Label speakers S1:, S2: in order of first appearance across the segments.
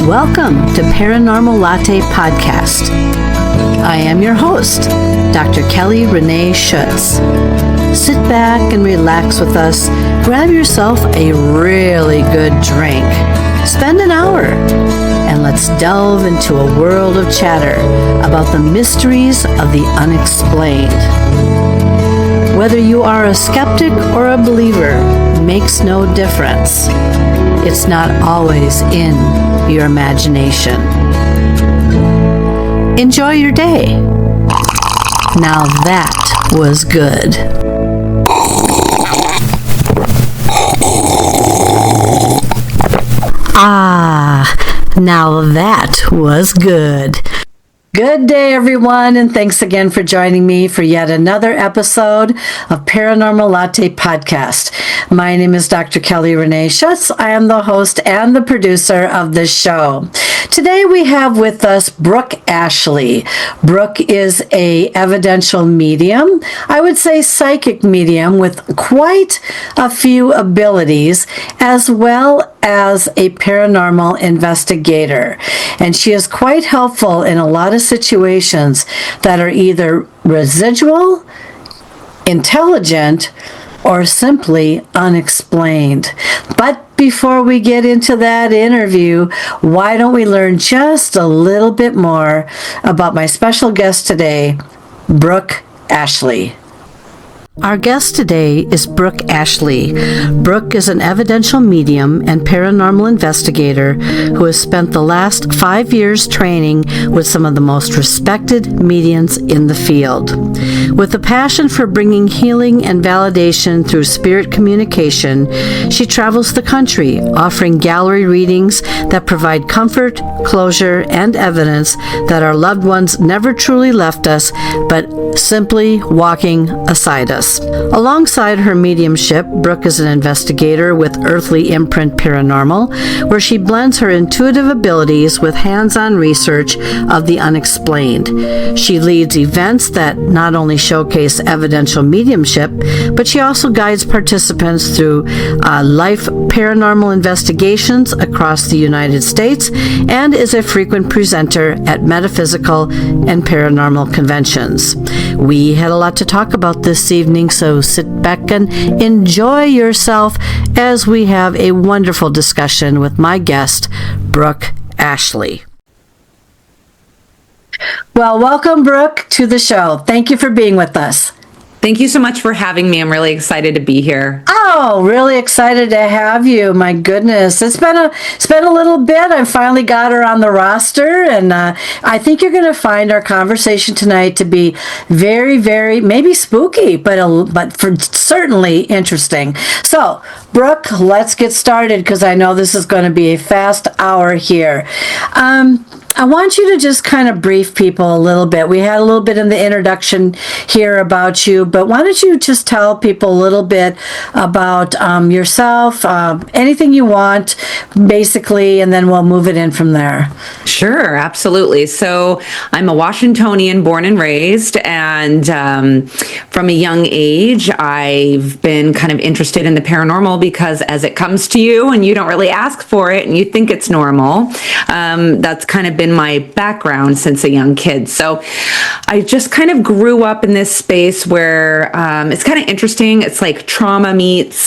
S1: Welcome to Paranormal Latte Podcast. I am your host, Dr. Kelly Renee Schutz. Sit back and relax with us. Grab yourself a really good drink. Spend an hour and let's delve into a world of chatter about the mysteries of the unexplained. Whether you are a skeptic or a believer makes no difference. It's not always in your imagination. Enjoy your day. Now that was good. Now that was good. Good day, everyone, and thanks again for joining me for yet another episode of Paranormal Latte Podcast. My name is Dr. Kelly Renee Schutz. I am the host and the producer of this show. Today we have with us Brooke Ashley. Brooke is a evidential medium, I would say psychic medium with quite a few abilities, as well as a paranormal investigator. And she is quite helpful in a lot of situations that are either residual, intelligent, or simply unexplained. But before we get into that interview, why don't we learn just a little bit more about my special guest today, Brooke Ashley. Our guest today is Brooke Ashley. Brooke is an evidential medium and paranormal investigator who has spent the last 5 years training with some of the most respected mediums in the field. With a passion for bringing healing and validation through spirit communication, she travels the country offering gallery readings that provide comfort, closure, and evidence that our loved ones never truly left us, but simply walking aside us. Alongside her mediumship, Brooke is an investigator with Earthly Imprint Paranormal, where she blends her intuitive abilities with hands-on research of the unexplained. She leads events that not only showcase evidential mediumship, but she also guides participants through life paranormal investigations across the United States and is a frequent presenter at metaphysical and paranormal conventions. We had a lot to talk about this evening, so sit back and enjoy yourself as we have a wonderful discussion with my guest, Brooke Ashley. Well, welcome, Brooke, to the show. Thank you for being with us.
S2: Thank you so much for having me. I'm really excited to be here.
S1: Oh, really excited to have you. My goodness. It's been a little bit. I finally got her on the roster, and I think you're going to find our conversation tonight to be very, very, maybe spooky, but for certainly interesting. So, Brooke, let's get started because I know this is going to be a fast hour here. I want you to just kind of brief people a little bit. We had a little bit in the introduction here about you, but why don't you just tell people a little bit about yourself, anything you want, basically, and then we'll move it in from there.
S2: Sure, absolutely. So I'm a Washingtonian born and raised, and from a young age, I've been kind of interested in the paranormal because as it comes to you and you don't really ask for it and you think it's normal, that's kind of been my background since a young kid. So I just kind of grew up in this space where it's kind of interesting. It's like trauma meets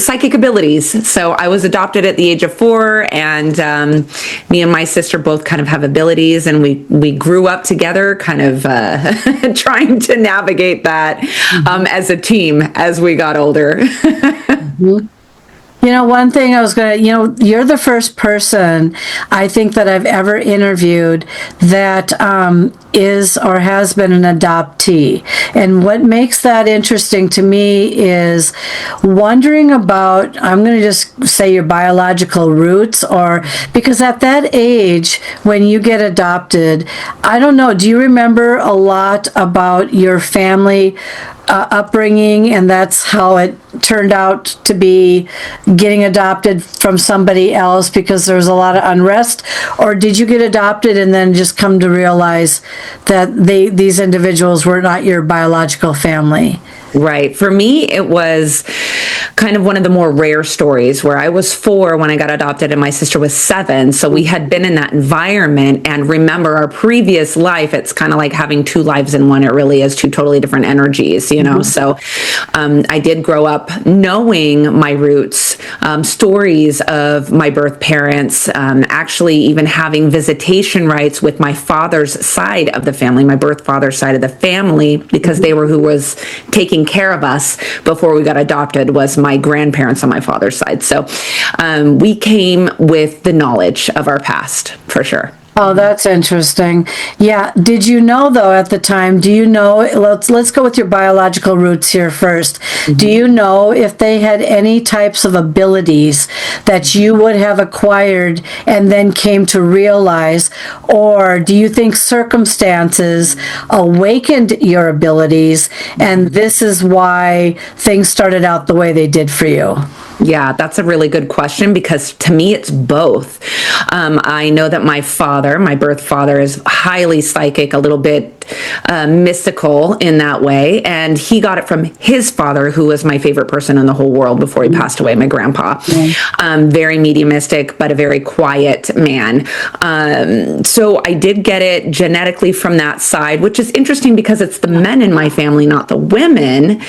S2: psychic abilities. So I was adopted at the age of 4, and me and my sister both kind of have abilities, and we grew up together kind of trying to navigate that as a team as we got older.
S1: Mm-hmm. You know, one thing I was going to, you're the first person I think that I've ever interviewed that is or has been an adoptee. And what makes that interesting to me is wondering about, I'm going to just say your biological roots, or because at that age, when you get adopted, I don't know, do you remember a lot about your family upbringing, and that's how it turned out to be getting adopted from somebody else because there was a lot of unrest? Or did you get adopted and then just come to realize that these individuals were not your biological family?
S2: Right. For me, it was kind of one of the more rare stories where I was 4 when I got adopted and my sister was 7. So we had been in that environment and remember our previous life. It's kind of like having 2 lives in one. It really is 2 totally different energies, you know? So I did grow up knowing my roots, stories of my birth parents, actually even having visitation rights with my father's side of the family, my birth father's side of the family, because they were who was taking care of us before we got adopted, was my grandparents on my father's side. So we came with the knowledge of our past, for sure.
S1: Oh, that's interesting. Yeah. Did you know, though, at the time, do you know, let's go with your biological roots here first. Do you know if they had any types of abilities that you would have acquired and then came to realize? Or do you think circumstances awakened your abilities and this is why things started out the way they did for you?
S2: Yeah, that's a really good question because to me, it's both. I know that my father, my birth father, is highly psychic, a little bit mystical in that way. And he got it from his father, who was my favorite person in the whole world before he passed away, my grandpa. Very mediumistic, but a very quiet man. So I did get it genetically from that side, which is interesting because it's the men in my family, not the women.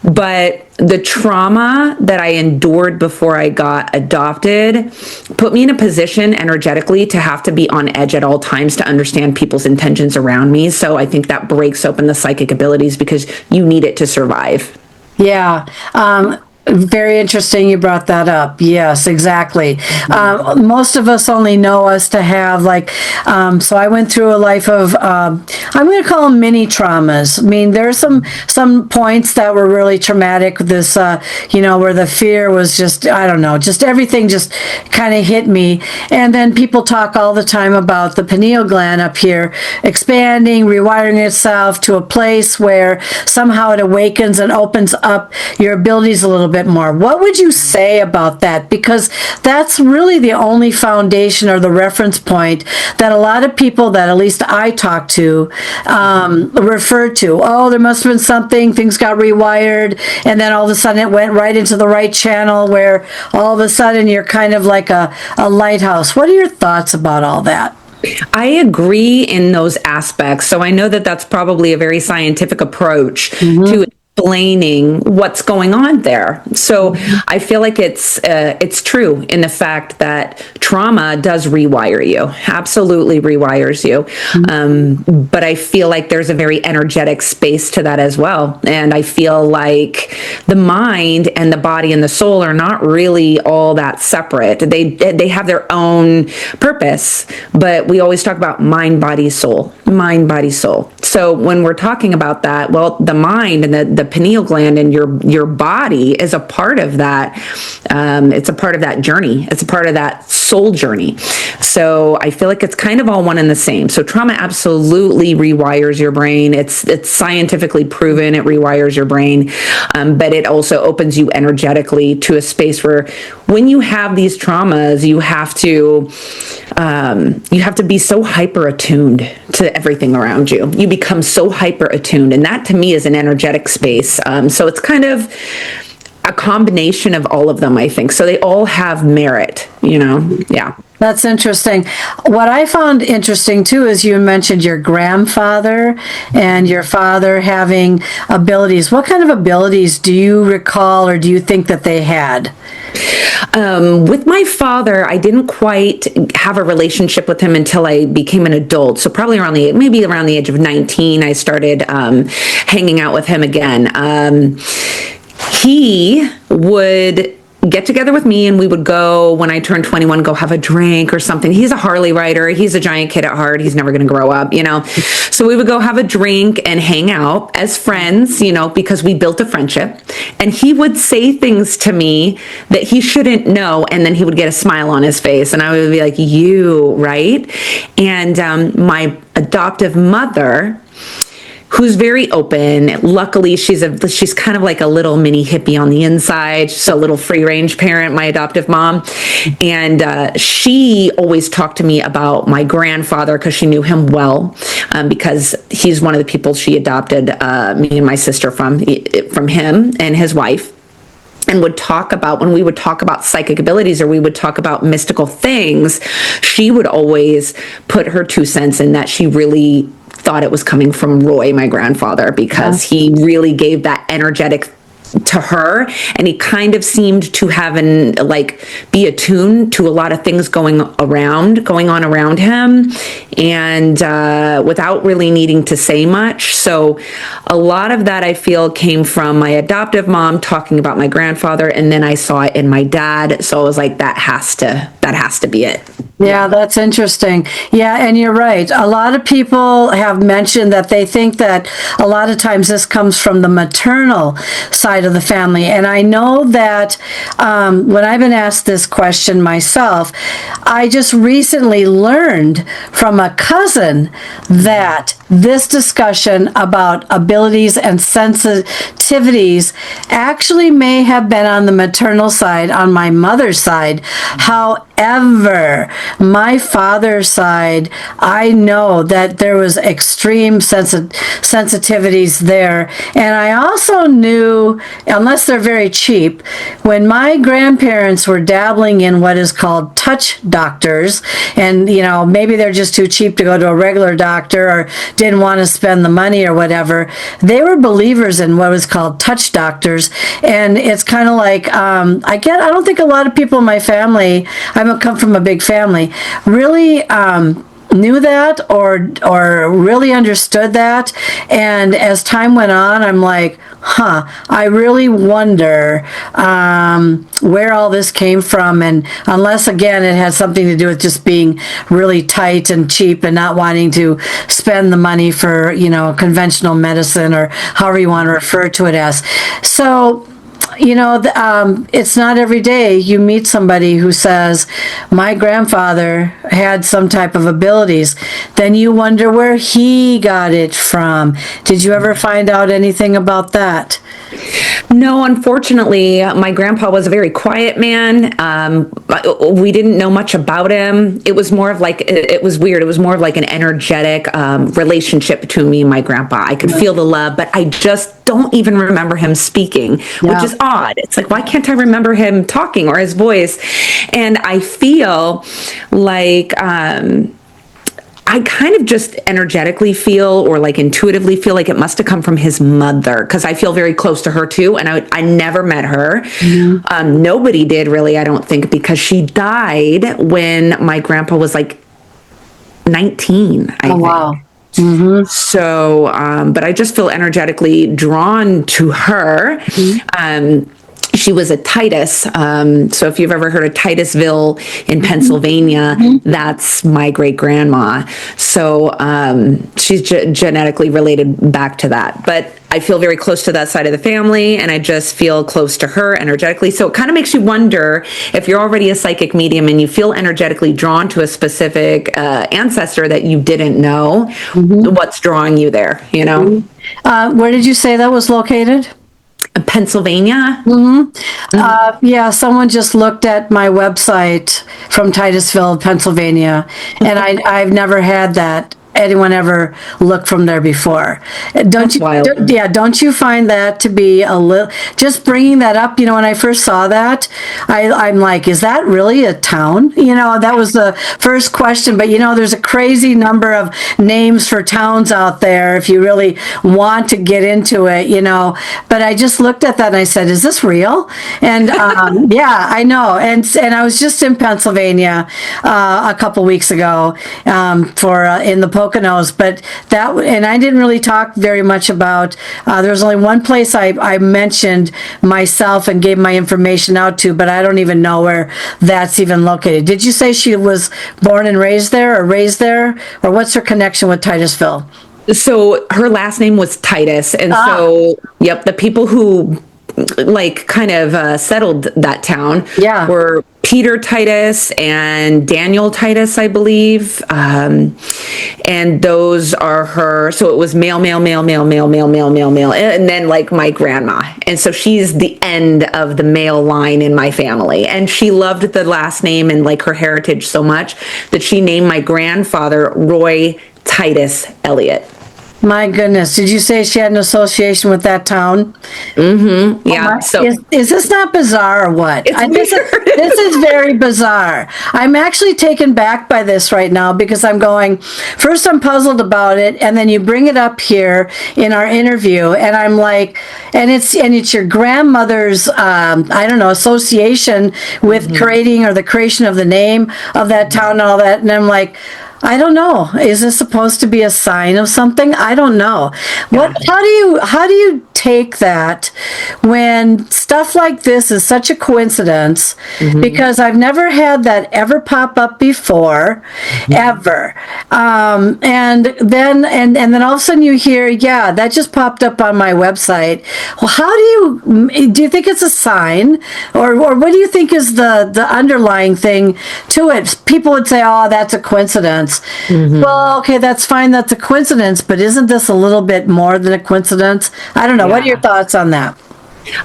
S2: But the trauma that I endured before I got adopted put me in a position energetically to have to be on edge at all times to understand people's intentions around me. So I think that breaks open the psychic abilities because you need it to survive.
S1: Yeah. Very interesting you brought that up. Yes, exactly. Most of us only know us to have so I went through a life of, I'm going to call them mini traumas. I mean, there are some points that were really traumatic. This, where the fear was just, I don't know, just everything just kind of hit me. And then people talk all the time about the pineal gland up here expanding, rewiring itself to a place where somehow it awakens and opens up your abilities a little bit more. What would you say about that? Because that's really the only foundation or the reference point that a lot of people that at least I talk to refer to. Oh, there must have been something, things got rewired, and then all of a sudden it went right into the right channel where all of a sudden you're kind of like a lighthouse. What are your thoughts about all that?
S2: I agree in those aspects. So I know that that's probably a very scientific approach to explaining what's going on there. So I feel like it's true in the fact that trauma does rewire you, absolutely rewires you. But I feel like there's a very energetic space to that as well. And I feel like the mind and the body and the soul are not really all that separate. They have their own purpose, but we always talk about mind, body, soul, mind, body, soul. So when we're talking about that, well, the mind and the pineal gland and your body is a part of that. It's a part of that journey. It's a part of that soul journey. So I feel like it's kind of all one and the same. So trauma absolutely rewires your brain. It's scientifically proven it rewires your brain, but it also opens you energetically to a space where when you have these traumas, you have to be so hyper attuned to everything around you. You become so hyper attuned, and that to me is an energetic space. So it's kind of a combination of all of them, I think. So they all have merit, Yeah.
S1: That's interesting. What I found interesting too is you mentioned your grandfather and your father having abilities. What kind of abilities do you recall or do you think that they had?
S2: With my father, I didn't quite have a relationship with him until I became an adult. So probably around the age of 19, I started hanging out with him again. He would get together with me and we would go, when I turned 21, go have a drink or something. He's a Harley rider. He's a giant kid at heart. He's never going to grow up, So we would go have a drink and hang out as friends, because we built a friendship. And he would say things to me that he shouldn't know. And then he would get a smile on his face. And I would be like, you, right? And my adoptive mother, who's very open. Luckily, she's kind of like a little mini hippie on the inside. She's a little free range parent, my adoptive mom. And she always talked to me about my grandfather because she knew him well, because he's one of the people she adopted me and my sister from him and his wife. and would talk about, when we would talk about psychic abilities or we would talk about mystical things, she would always put her 2 cents in that she really thought it was coming from Roy, my grandfather, because he really gave that energetic to her, and he kind of seemed to have be attuned to a lot of things going on around him, and without really needing to say much. So a lot of that I feel came from my adoptive mom talking about my grandfather, and then I saw it in my dad. So I was like, that has to be it.
S1: Yeah, that's interesting. Yeah, and you're right. A lot of people have mentioned that they think that a lot of times this comes from the maternal side of the family. And I know that when I've been asked this question myself, I just recently learned from a cousin that this discussion about abilities and sensitivities actually may have been on the maternal side, on my mother's side. However, my father's side, I know that there was extreme sensitivities there. And I also knew, unless they're very cheap, when my grandparents were dabbling in what is called touch doctors, and maybe they're just too cheap to go to a regular doctor or didn't want to spend the money or whatever, they were believers in what was called touch doctors. And it's kind of like, I don't think a lot of people in my family, I come from a big family, really knew that or really understood that. And as time went on, I'm like, I really wonder where all this came from. And unless, again, it had something to do with just being really tight and cheap and not wanting to spend the money for, conventional medicine or however you want to refer to it as. So, it's not every day you meet somebody who says, my grandfather had some type of abilities. Then you wonder where he got it from. Did you ever find out anything about that?
S2: No, unfortunately, my grandpa was a very quiet man. We didn't know much about him. It was more of it was weird. It was more of like an energetic relationship between me and my grandpa. I could feel the love, but I just don't even remember him speaking, which is odd. It's like, why can't I remember him talking or his voice? And I feel like, I kind of just energetically feel or intuitively feel like it must have come from his mother, because I feel very close to her too. And I never met her. Mm-hmm. Nobody did really, I don't think, because she died when my grandpa was 19, I think. Wow. Mm-hmm. So, but I just feel energetically drawn to her. Mm-hmm. She was a Titus. So if you've ever heard of Titusville in Pennsylvania, that's my great grandma. So she's genetically related back to that. But I feel very close to that side of the family, and I just feel close to her energetically. So it kind of makes you wonder, if you're already a psychic medium and you feel energetically drawn to a specific ancestor that you didn't know, what's drawing you there,
S1: Where did you say that was located?
S2: Pennsylvania.
S1: Yeah, someone just looked at my website from Titusville, Pennsylvania, and I've never had anyone ever looked from there before. Don't you find that to be a little, just bringing that up, when I first saw that, I'm like, is that really a town? That was the first question, but there's a crazy number of names for towns out there if you really want to get into it, but I just looked at that and I said, is this real? And yeah, I know. And I was just in Pennsylvania a couple weeks ago for in the Poconos, but and I didn't really talk very much about, there's only one place I mentioned myself and gave my information out to, but I don't even know where that's even located. Did you say she was born and raised there, or what's her connection with Titusville?
S2: So her last name was Titus, and so, the people who kind of settled that town were Peter Titus and Daniel Titus, I believe. And those are her. So it was male, and then my grandma. And so she's the end of the male line in my family. And she loved the last name and her heritage so much that she named my grandfather Roy Titus Elliott.
S1: My goodness. Did you say she had an association with that town?
S2: Mm-hmm. Yeah.
S1: So is this not bizarre or what? This is very bizarre. I'm actually taken back by this right now because I'm going, first I'm puzzled about it, and then you bring it up here in our interview, and I'm like, and it's your grandmother's I don't know, association with creating, or the creation of the name of that town and all that, and I'm like, I don't know. Is this supposed to be a sign of something? I don't know. How do you take that when stuff like this is such a coincidence? Because I've never had that ever pop up before, ever. And then all of a sudden you hear, that just popped up on my website. Well, how do you think it's a sign, or what do you think is the underlying thing to it? People would say, oh, that's a coincidence. Well, okay, that's fine. That's a coincidence, but isn't this a little bit more than a coincidence? I don't know. What are your thoughts on that?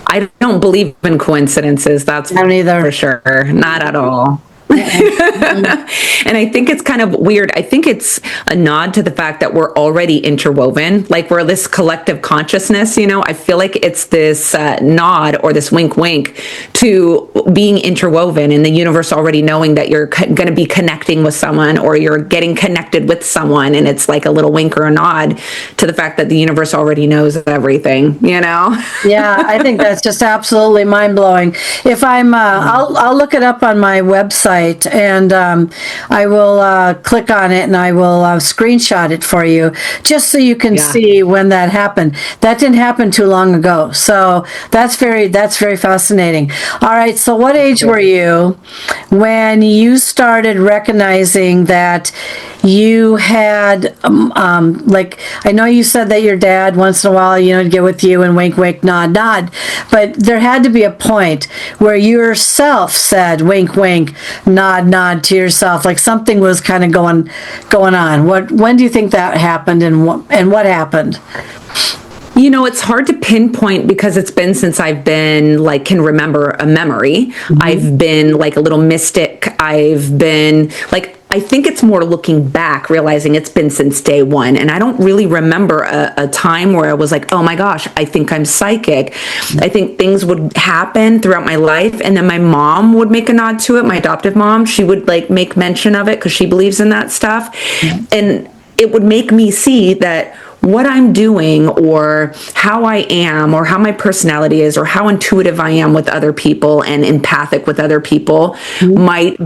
S2: I don't believe in coincidences. That's for sure. Not at all. And I think it's kind of weird. I think it's a nod to the fact that we're already interwoven, like we're this collective consciousness, I feel like it's this nod, or this wink wink to being interwoven in the universe, already knowing that you're going to be connecting with someone, or you're getting connected with someone, and it's like a little wink or a nod to the fact that the universe already knows everything,
S1: Yeah, I think that's just absolutely mind-blowing. If I'm I'll look it up on my website, and I will click on it, and I will screenshot it for you, just so you can see when that happened. That didn't happen too long ago, so that's very fascinating. All right, so what age were you when you started recognizing that you had like, I know you said that your dad once in a while, would get with you and wink wink, nod nod, but there had to be a point where you yourself said wink wink, nod nod to yourself, like something was kind of going on. When do you think that happened, and what happened?
S2: It's hard to pinpoint because it's been since I've been can remember a memory. I've been like a little mystic. I've been I think it's more looking back, realizing it's been since day one. And I don't really remember a time where I was like, oh my gosh, I think I'm psychic. I think things would happen throughout my life. And then my mom would make a nod to it. My adoptive mom, she would make mention of it because she believes in that stuff. And it would make me see that what I'm doing, or how I am, or how my personality is, or how intuitive I am with other people and empathic with other people there might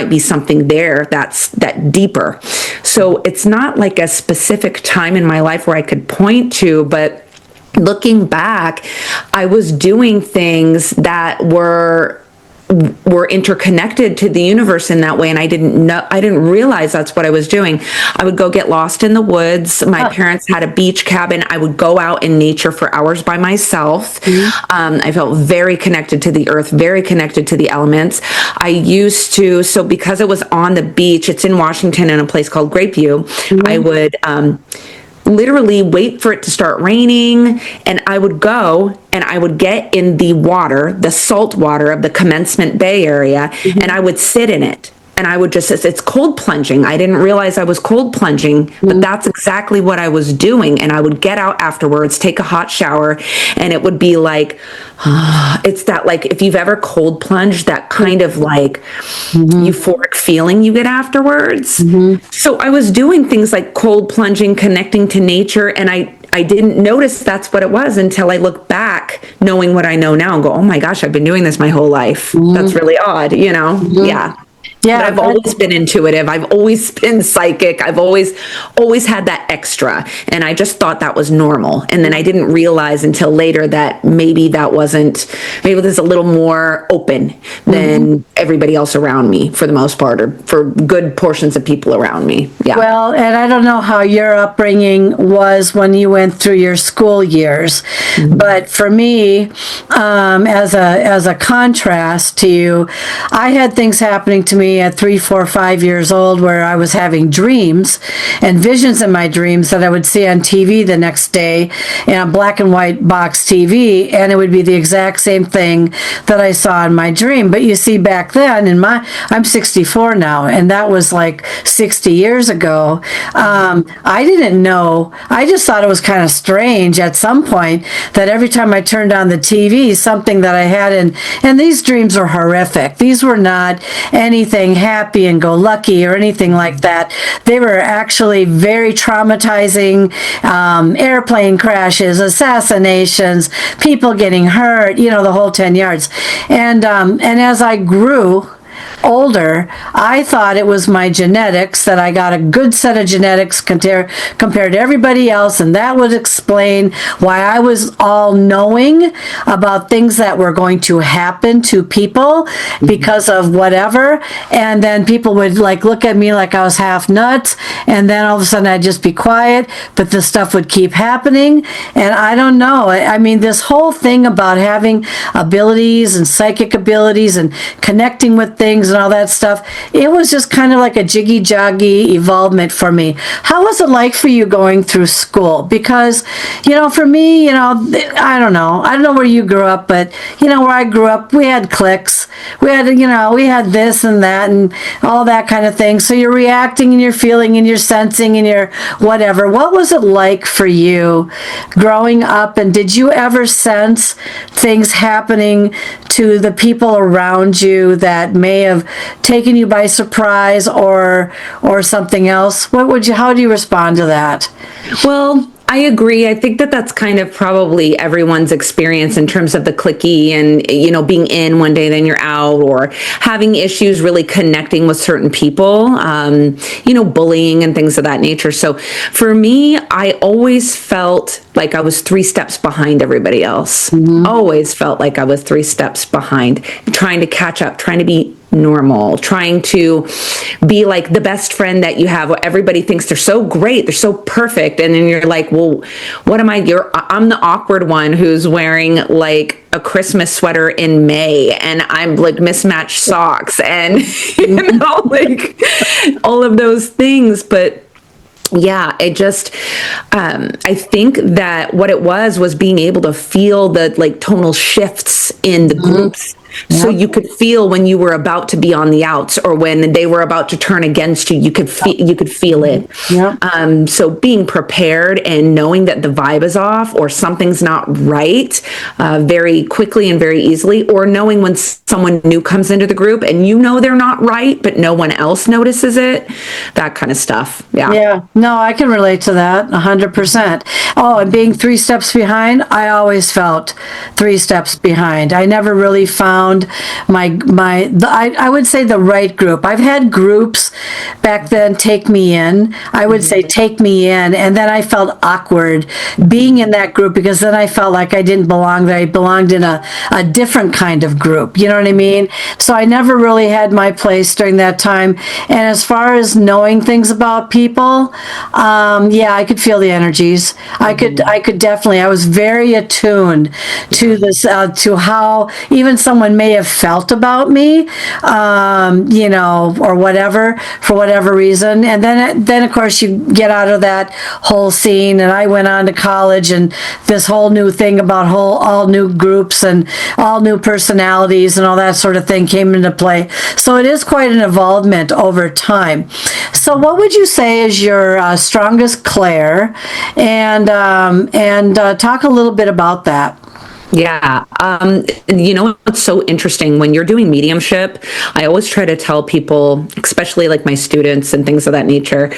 S2: be something there that deeper. So it's not like a specific time in my life where I could point to, but looking back, I was doing things that were interconnected to the universe in that way, and I didn't realize that's what I was doing. I would go get lost in the woods. My parents had a beach cabin. I would go out in nature for hours by myself. I felt very connected to the earth, very connected to the elements. I used to, so because it was on the beach, it's in Washington in a place called Grapeview, I would literally wait for it to start raining, and I would go and I would get in the water, the salt water of the Commencement Bay area, and I would sit in it. And I would it's cold plunging. I didn't realize I was cold plunging, but that's exactly what I was doing. And I would get out afterwards, take a hot shower, and it would be like, it's that, if you've ever cold plunged, that kind of euphoric feeling you get afterwards. So I was doing things like cold plunging, connecting to nature, and I didn't notice that's what it was until I look back, knowing what I know now, and go, oh my gosh, I've been doing this my whole life. That's really odd, Yeah. Yeah, but I've always been intuitive. I've always been psychic. I've always had that extra. And I just thought that was normal. And then I didn't realize until later that maybe there's a little more open than everybody else around me, for the most part, or for good portions of people around me. Yeah. Well,
S1: and I don't know how your upbringing was when you went through your school years, but for me, as a contrast to you, I had things happening to me me at 3, 4, 5 years old where I was having dreams and visions in my dreams that I would see on TV the next day in a black and white box TV, and it would be the exact same thing that I saw in my dream. But you see, back then, I'm 64 now, and that was like 60 years ago. I didn't know. I just thought it was kind of strange at some point that every time I turned on the TV, something that I had and these dreams were horrific. These were not anything happy and go lucky or anything like that. They were actually very traumatizing, airplane crashes, assassinations, people getting hurt, the whole 10 yards. And as I grew older, I thought it was my genetics, that I got a good set of genetics compared to everybody else, and that would explain why I was all knowing about things that were going to happen to people because of whatever. And then people would look at me like I was half nuts, and then all of a sudden I'd just be quiet, but the stuff would keep happening. And I don't know. I mean, this whole thing about having abilities and psychic abilities and connecting with things and all that stuff, it was just kind of like a jiggy-joggy evolvement for me. How was it like for you going through school? Because, for me, I don't know where you grew up, but, where I grew up, we had cliques. We had this and that and all that kind of thing. So you're reacting and you're feeling and you're sensing and you're whatever. What was it like for you growing up, and did you ever sense things happening to the people around you that may have taken you by surprise or something else? How do you respond to that?
S2: Well, I agree. I think that's kind of probably everyone's experience in terms of the cliquey and, being in one day, then you're out, or having issues really connecting with certain people, bullying and things of that nature. So for me, I always felt like I was 3 steps behind everybody else. Always felt like I was 3 steps behind, trying to catch up, trying to be normal, trying to be like the best friend that you have. Everybody thinks they're so great, they're so perfect, and then you're like, well, what am I? I'm the awkward one who's wearing like a Christmas sweater in May, and I'm like mismatched socks, and like all of those things. But yeah, it just, I think that what it was being able to feel the like tonal shifts in the groups. So you could feel when you were about to be on the outs, or when they were about to turn against you. You could feel it. Yeah. So being prepared and knowing that the vibe is off or something's not right, very quickly and very easily, or knowing when someone new comes into the group and they're not right, but no one else notices it. That kind of stuff. Yeah. Yeah.
S1: No, I can relate to that 100%. Oh, and being 3 steps behind, I always felt 3 steps behind. I never really found I would say the right group. I've had groups back then take me in. I would say take me in, and then I felt awkward being in that group, because then I felt like I didn't belong there. I belonged in a different kind of group. You know what I mean? So I never really had my place during that time. And as far as knowing things about people, I could feel the energies. I could definitely. I was very attuned to this, to how even someone may have felt about me, or whatever, for whatever reason. And then of course you get out of that whole scene, and I went on to college, and this whole new thing about all new groups and all new personalities and all that sort of thing came into play. So it is quite an involvement over time. So what would you say is your strongest clair, and talk a little bit about that?
S2: Yeah. It's so interesting when you're doing mediumship. I always try to tell people, especially like my students and things of that nature,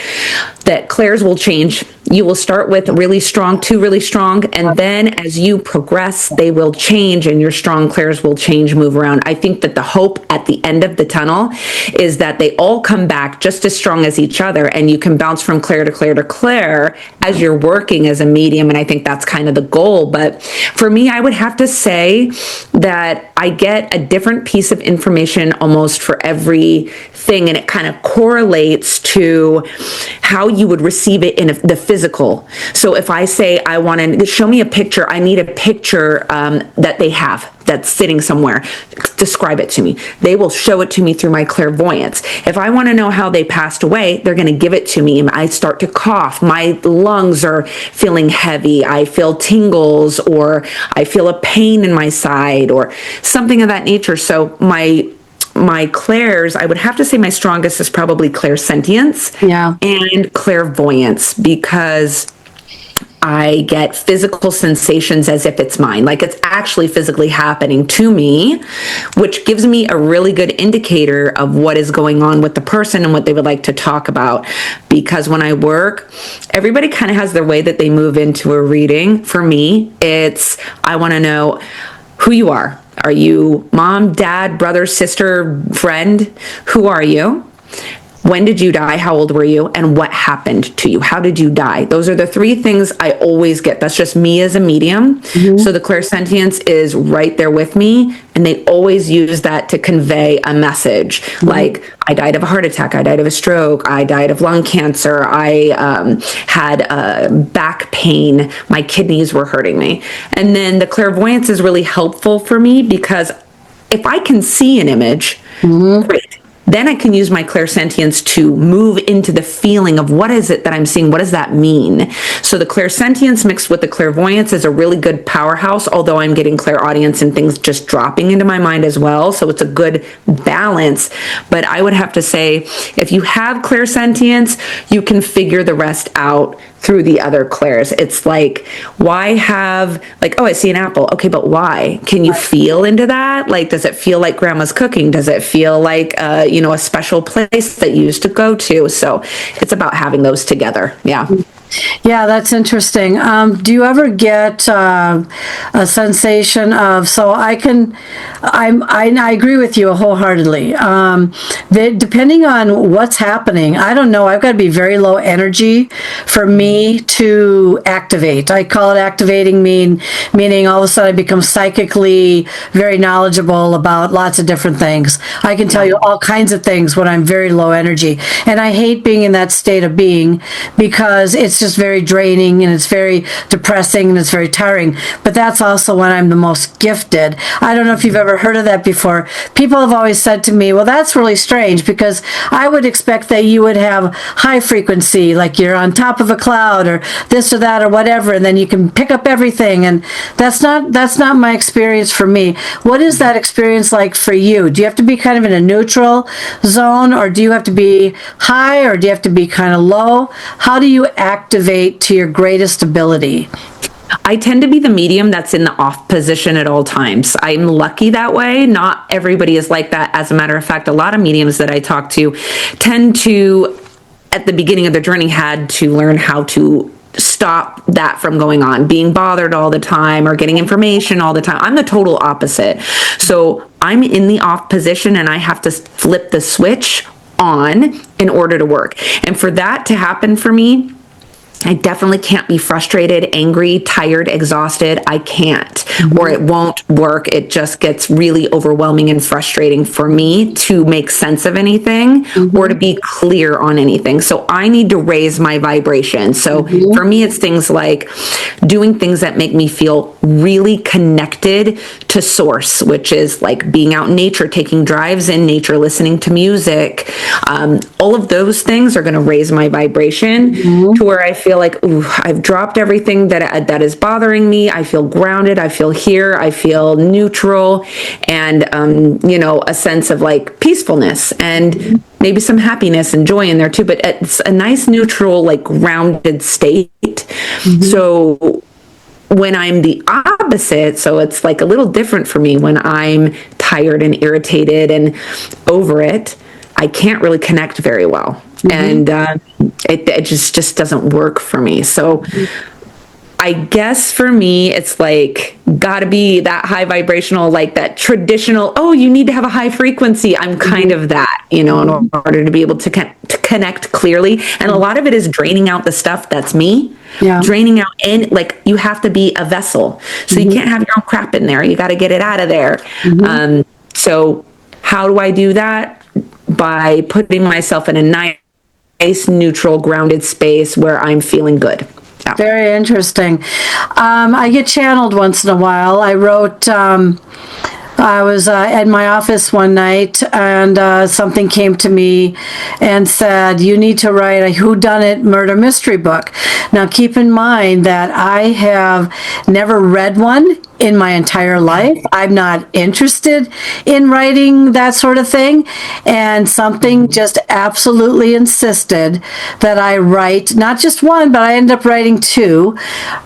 S2: that clairs will change. You will start with really strong to really strong, and then as you progress, they will change, and your strong clairs will change, move around. I think that the hope at the end of the tunnel is that they all come back just as strong as each other, and you can bounce from clair to clair to clair as you're working as a medium, and I think that's kind of the goal. But for me, I would have to say that I get a different piece of information almost for every thing, and it kind of correlates to how you would receive it in the physical. So if I say, I want to show me a picture, I need a picture that they have that's sitting somewhere, describe it to me. They will show it to me through my clairvoyance. If I want to know how they passed away, they're going to give it to me. And I start to cough. My lungs are feeling heavy. I feel tingles, or I feel a pain in my side, or something of that nature. So my clairs, I would have to say my strongest is probably clairsentience and clairvoyance, because I get physical sensations as if it's mine, like it's actually physically happening to me, which gives me a really good indicator of what is going on with the person and what they would like to talk about. Because when I work, everybody kind of has their way that they move into a reading. For me, it's, I want to know who you are. Are you mom, dad, brother, sister, friend? Who are you? When did you die? How old were you? And what happened to you? How did you die? Those are the three things I always get. That's just me as a medium. So the clairsentience is right there with me. And they always use that to convey a message. Like, I died of a heart attack. I died of a stroke. I died of lung cancer. I had back pain. My kidneys were hurting me. And then the clairvoyance is really helpful for me, because if I can see an image, great. Then I can use my clairsentience to move into the feeling of what is it that I'm seeing? What does that mean? So the clairsentience mixed with the clairvoyance is a really good powerhouse, although I'm getting clairaudience and things just dropping into my mind as well. So it's a good balance. But I would have to say, if you have clairsentience, you can figure the rest out through the other clairs. It's like, why have, like, oh, I see an apple. Okay, but why? Can you feel into that? Like, does it feel like grandma's cooking? Does it feel like, a special place that you used to go to? So it's about having those together. Yeah.
S1: Yeah, that's interesting. Do you ever get a sensation of, I agree with you wholeheartedly. Depending on what's happening, I don't know, I've got to be very low energy for me to activate. I call it activating, meaning all of a sudden I become psychically very knowledgeable about lots of different things. I can tell you all kinds of things when I'm very low energy. And I hate being in that state of being, because it's just very draining, and it's very depressing, and it's very tiring. But that's also when I'm the most gifted. I don't know if you've ever heard of that before. People have always said to me, well, that's really strange, because I would expect that you would have high frequency, like you're on top of a cloud or this or that or whatever, and then you can pick up everything. And that's not my experience for me. What is that experience like for you? Do you have to be kind of in a neutral zone, or do you have to be high, or do you have to be kind of low? How do you activate to your greatest ability?
S2: I tend to be the medium that's in the off position at all times. I'm lucky that way. Not everybody is like that. As a matter of fact, a lot of mediums that I talk to tend to, at the beginning of their journey, had to learn how to stop that from going on, being bothered all the time or getting information all the time. I'm the total opposite. So I'm in the off position, and I have to flip the switch on in order to work. And for that to happen for me, I definitely can't be frustrated, angry, tired, exhausted. I can't, or it won't work. It just gets really overwhelming and frustrating for me to make sense of anything or to be clear on anything. So I need to raise my vibration. So for me, it's things like doing things that make me feel really connected to source, which is like being out in nature, taking drives in nature, listening to music. All of those things are going to raise my vibration to where I feel like, ooh, I've dropped everything that is bothering me. I feel grounded. I feel here. I feel neutral, and a sense of like peacefulness and maybe some happiness and joy in there too. But it's a nice neutral, like grounded state. So when I'm the opposite, so it's like a little different for me when I'm tired and irritated and over it, I can't really connect very well. And it just doesn't work for me. So I guess for me, it's like, gotta be that high vibrational, like that traditional, oh, you need to have a high frequency. I'm kind of that, in order to be able to connect clearly. And a lot of it is draining out the stuff that's me
S1: Yeah.
S2: draining out, and like you have to be a vessel. So you can't have your own crap in there. You got to get it out of there. So how do I do that? By putting myself in a nice, neutral, grounded space where I'm feeling good. Yeah.
S1: Very interesting. I get channeled once in a while. I was at my office one night, and something came to me and said, you need to write a whodunit murder mystery book. Now, keep in mind that I have never read one in my entire life. I'm not interested in writing that sort of thing. And something just absolutely insisted that I write not just one, but I ended up writing 2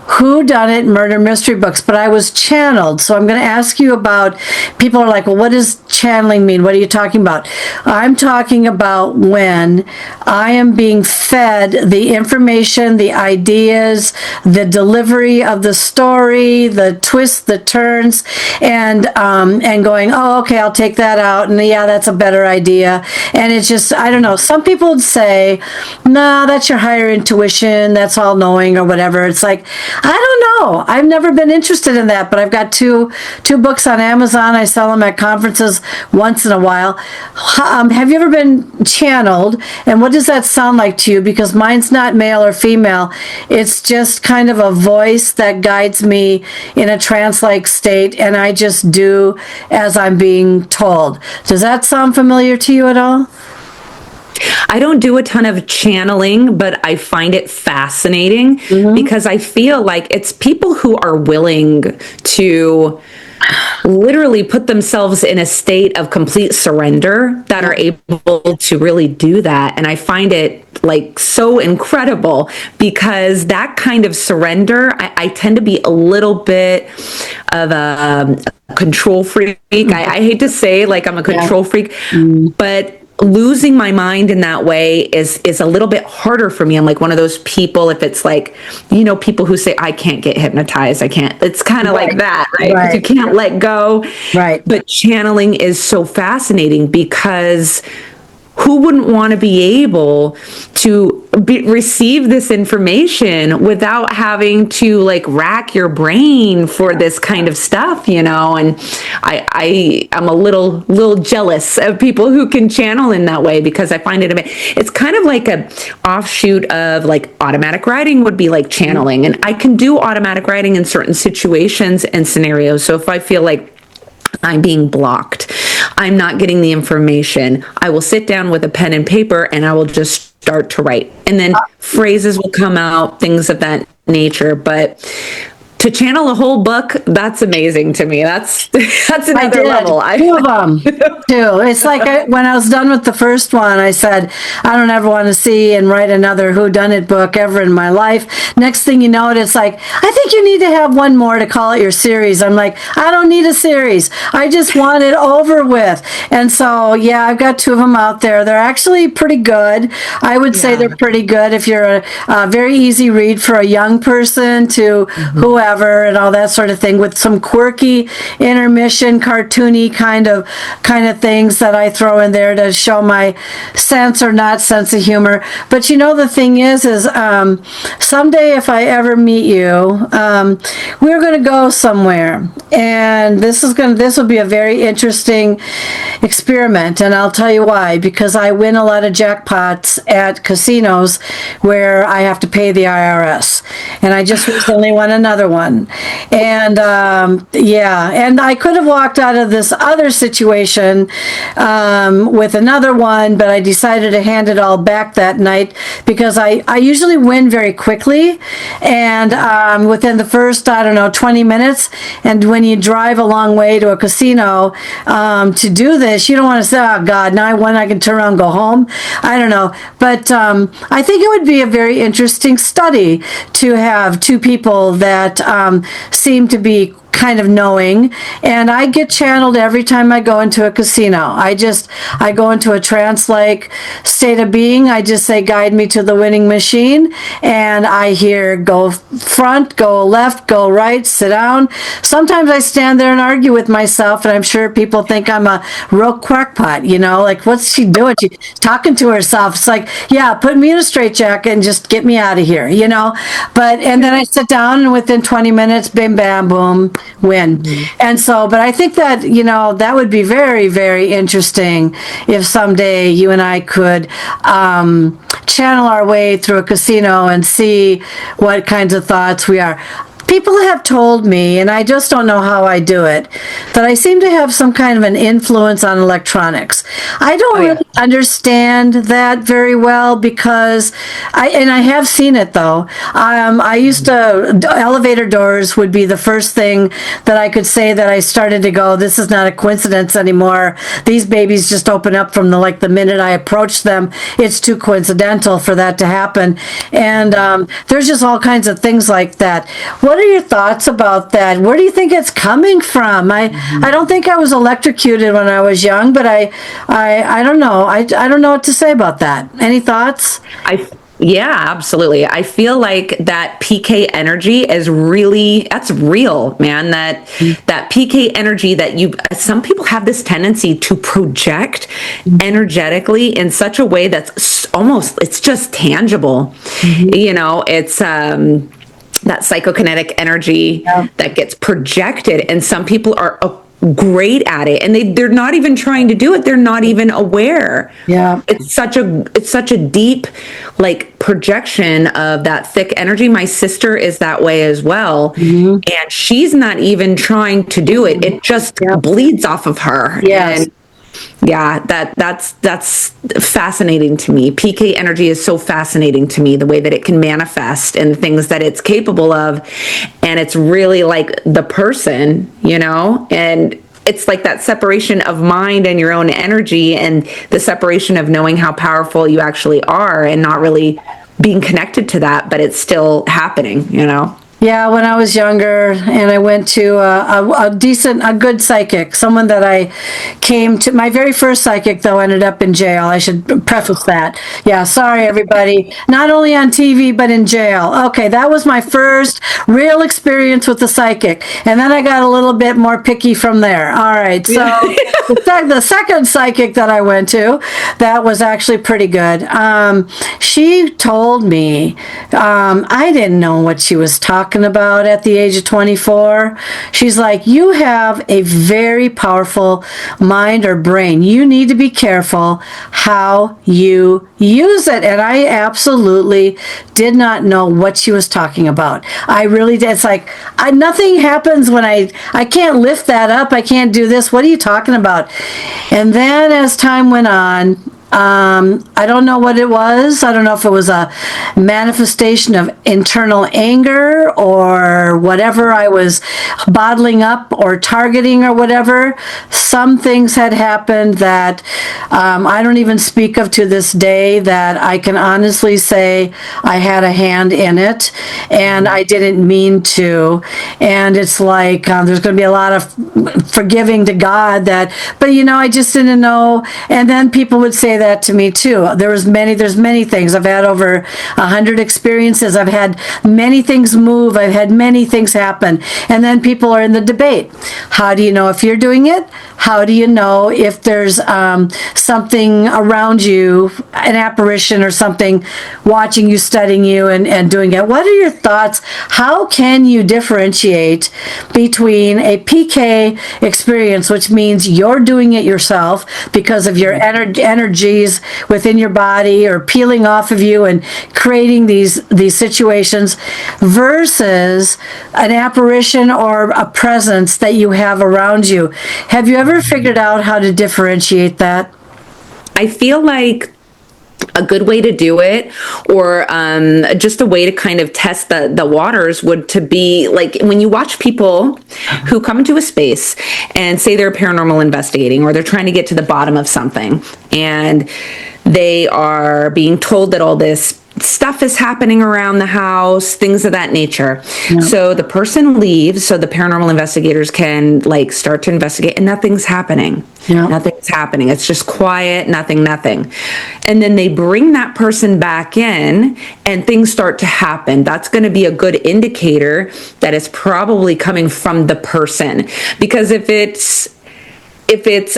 S1: whodunit murder mystery books. But I was channeled. So I'm going to ask you about, people are like, well, what does channeling mean? What are you talking about? I'm talking about when I am being fed the information, the ideas, the delivery of the story, the twists, the turns, and going, oh, okay, I'll take that out, and yeah, that's a better idea. And it's just, I don't know. Some people would say, no, that's your higher intuition, that's all knowing or whatever. It's like, I don't know. I've never been interested in that, but I've got two books on Amazon. I sell them at conferences once in a while. Have you ever been channeled? And what does that sound like to you? Because mine's not male or female. It's just kind of a voice that guides me in a trance-like state, and I just do as I'm being told. Does that sound familiar to you at all?
S2: I don't do a ton of channeling, but I find it fascinating because I feel like it's people who are willing to literally put themselves in a state of complete surrender that are able to really do that. And I find it like so incredible because that kind of surrender, I tend to be a little bit of a control freak. I hate to say like I'm a control freak, but losing my mind in that way is a little bit harder for me. I'm like one of those people, if it's like, people who say, I can't get hypnotized. I can't. It's kind of like that, right? 'Cause you can't let go.
S1: Right.
S2: But channeling is so fascinating because who wouldn't want to be able to receive this information without having to like rack your brain for this kind of stuff, And I'm a little jealous of people who can channel in that way because I find it's kind of like a offshoot of like automatic writing would be like channeling. And I can do automatic writing in certain situations and scenarios. So if I feel like I'm being blocked, I'm not getting the information, I will sit down with a pen and paper and I will just start to write. And then phrases will come out, things of that nature. But to channel a whole book, that's amazing to me. That's another level.
S1: 2 of them, too. It's like when I was done with the first one, I said, I don't ever want to see and write another whodunit book ever in my life. Next thing you know, it's like, I think you need to have one more to call it your series. I'm like, I don't need a series. I just want it over with. And so, yeah, I've got 2 of them out there. They're actually pretty good. I would say they're pretty good if you're a very easy read for a young person to whoever. And all that sort of thing, with some quirky intermission, cartoony kind of things that I throw in there to show my sense or not sense of humor. But the thing is someday if I ever meet you, we're going to go somewhere, and this will be a very interesting experiment, and I'll tell you why. Because I win a lot of jackpots at casinos where I have to pay the IRS, and I just recently won another one. And and I could have walked out of this other situation with another one, but I decided to hand it all back that night because I usually win very quickly and within the first, 20 minutes. And when you drive a long way to a casino to do this, you don't want to say, oh God, now I won, I can turn around and go home. I don't know. But I think it would be a very interesting study to have 2 people that seem to be kind of knowing, and I get channeled every time I go into a casino. I go into a trance-like state of being. I just say, guide me to the winning machine, and I hear go front, go left, go right, sit down. Sometimes I stand there and argue with myself, and I'm sure people think I'm a real crackpot, like, what's she doing? She's talking to herself. It's like, yeah, put me in a straitjacket and just get me out of here, and then I sit down, and within 20 minutes, bim, bam, boom, win. And so, but I think that, that would be very, very interesting if someday you and I could channel our way through a casino and see what kinds of thoughts we are. People have told me, and I just don't know how I do it, that I seem to have some kind of an influence on electronics. I don't really understand that very well because I have seen it though. I used to, elevator doors would be the first thing that I could say that I started to go, this is not a coincidence anymore. These babies just open up from the minute I approach them. It's too coincidental for that to happen. And there's just all kinds of things like that. What are your thoughts about that? Where do you think it's coming from? I don't think I was electrocuted when I was young, but I don't know. I don't know what to say about that. Any thoughts?
S2: Yeah, absolutely. I feel like that PK energy is that's real, man. That PK energy that some people have this tendency to project energetically in such a way that's it's just tangible. It's, that psychokinetic energy that gets projected, and some people are great at it, and they're not even trying to do it. They're not even aware. Yeah, it's such a deep projection of that thick energy. My sister is that way as well, and she's not even trying to do it. It just bleeds off of her. Yes. And yeah, that's fascinating to me. PK energy is so fascinating to me, the way that it can manifest and the things that it's capable of. And it's really like the person, and it's like that separation of mind and your own energy, and the separation of knowing how powerful you actually are and not really being connected to that, but it's still happening,
S1: Yeah, when I was younger, and I went to a good psychic, someone that I came to. My very first psychic, though, ended up in jail. I should preface that. Yeah, sorry, everybody. Not only on TV, but in jail. Okay, that was my first real experience with the psychic. And then I got a little bit more picky from there. All right, so the second psychic that I went to, that was actually pretty good. She told me, I didn't know what she was talking about at the age of 24. She's like, you have a very powerful mind or brain. You need to be careful how you use it. And I absolutely did not know what she was talking about. I really did. It's like, nothing happens when I can't lift that up. I can't do this. What are you talking about? And then as time went on, I don't know what it was. I don't know if it was a manifestation of internal anger or whatever I was bottling up or targeting or whatever. Some things had happened that I don't even speak of to this day, that I can honestly say I had a hand in it and I didn't mean to. And it's like there's going to be a lot of forgiving to God but I just didn't know. And then people would say that to me too. There's many things. I've had over 100 experiences. I've had many things move. I've had many things happen. And then people are in the debate. How do you know if you're doing it? How do you know if there's something around you, an apparition or something watching you, studying you, and doing it? What are your thoughts? How can you differentiate between a PK experience, which means you're doing it yourself because of your energies within your body or peeling off of you and creating these situations, versus an apparition or a presence that you have around you? Have you ever figured out how to differentiate that?
S2: I feel like a good way to do it, or just a way to kind of test the waters, would to be like when you watch people who come into a space and say they're paranormal investigating, or they're trying to get to the bottom of something, and they are being told that all this stuff is happening around the house, things of that nature.
S1: Yeah.
S2: So the person leaves, so the paranormal investigators can like start to investigate, and nothing's happening.
S1: Yeah.
S2: Nothing's happening. It's just quiet, nothing. And then they bring that person back in and things start to happen. That's going to be a good indicator that it's probably coming from the person. Because if it's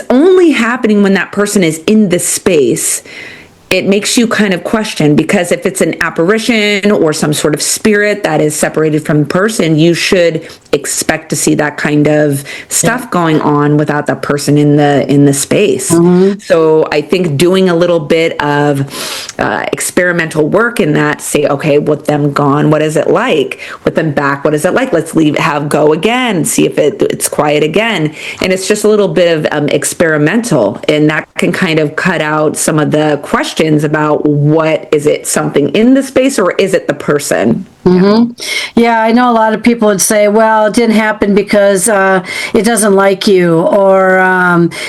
S2: only happening when that person is in the space, it makes you kind of question, because if it's an apparition or some sort of spirit that is separated from the person, you should expect to see that kind of stuff going on without that person in the space. Mm-hmm. So I think doing a little bit of experimental work in that, say, okay, with them gone, what is it like? With them back, what is it like? Let's go again, see if it's quiet again. And it's just a little bit of experimental, and that can kind of cut out some of the questions about what is it, something in the space, or is it the person?
S1: Mm-hmm. Yeah, I know a lot of people would say, well, it didn't happen because it doesn't like you, or